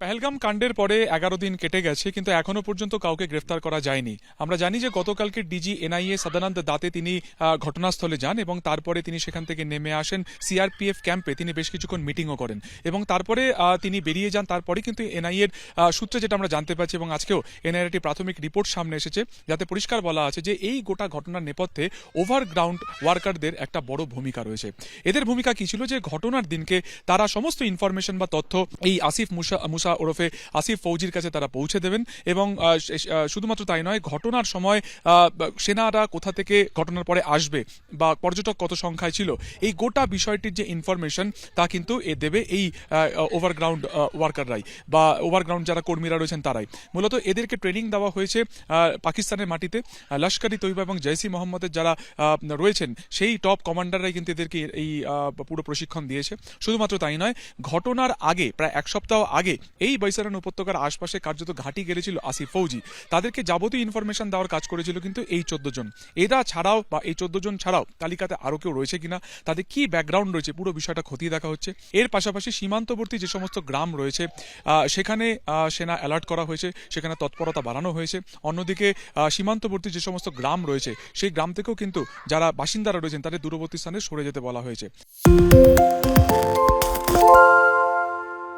পেহেলগাম কাণ্ডের পরে 11 দিন কেটে গেছে, কিন্তু এখনো পর্যন্ত কাউকে গ্রেফতার করা যায়নি। আমরা জানি যে গতকালকে ডিজি এনআইএ সদানন্দ দাতে তিনি ঘটনাস্থলে যান এবং তারপরে তিনি সেখান থেকে নেমে আসেন সিআরপিএফ ক্যাম্পে। তিনি বেশ কিছুক্ষণ মিটিংও করেন এবং তারপরে তিনি বেরিয়ে যান। তারপরে কিন্তু এনআইএর সূত্রে যেটা আমরা জানতে পারছি এবং আজকেও এনআইএর একটি প্রাথমিক রিপোর্ট সামনে এসেছে, যাতে পরিষ্কার বলা আছে যে এই গোটা ঘটনার নেপথ্যে ওভারগ্রাউন্ড ওয়ার্কারদের একটা বড় ভূমিকা রয়েছে। এদের ভূমিকা কি ছিল যে ঘটনার দিনকে তারা সমস্ত ইনফরমেশন বা তথ্য এই আসিফ মুসা ওরফে আসিফ ফৌজির কাছে তারা পৌঁছে দেবেন এবং শুধুমাত্র তাই নয়, ঘটনার সময় সেনারা কোথা থেকে ঘটনার পরে আসবে বা পর্যটক কত সংখ্যায় ছিল, এই গোটা বিষয়টির যে ইনফরমেশন তা কিন্তু দেবে এই ওভারগ্রাউন্ড ওয়ার্কাররাই বা ওভারগ্রাউন্ড যারা কর্মীরা রয়েছেন তারাই। মূলত এদেরকে ট্রেনিং দেওয়া হয়েছে পাকিস্তানের মাটিতে। লস্কর-ই তৈবা এবং জৈশ-ই মোহাম্মদের যারা রয়েছেন সেই টপ কমান্ডাররাই কিন্তু এদেরকে এই পুরো প্রশিক্ষণ দিয়েছে। শুধুমাত্র তাই নয়, ঘটনার আগে প্রায় এক সপ্তাহ আগে এই বৈসারান উপত্যকার আশপাশে কার্যত ঘাঁটি গেলেছিল আসিফ ফৌজি। তাদেরকে যাবতীয় ইনফরমেশন দেওয়ার কাজ করেছিল কিন্তু এই 14 জন। এরা ছাড়াও বা এই 14 জন ছাড়াও তালিকাতে আরো কেউ রয়েছে কিনা, তাদের কি ব্যাকগ্রাউন্ড রয়েছে, পুরো বিষয়টা খতিয়ে দেখা হচ্ছে। এর পাশাপাশি সীমান্তবর্তী যে সমস্ত গ্রাম রয়েছে সেখানে সেনা অ্যালার্ট করা হয়েছে, সেখানে তৎপরতা বাড়ানো হয়েছে। অন্যদিকে সীমান্তবর্তী যে সমস্ত গ্রাম রয়েছে সেই গ্রাম থেকেও কিন্তু যারা বাসিন্দারা রয়েছেন তাদের দূরবর্তী স্থানে সরে যেতে বলা হয়েছে।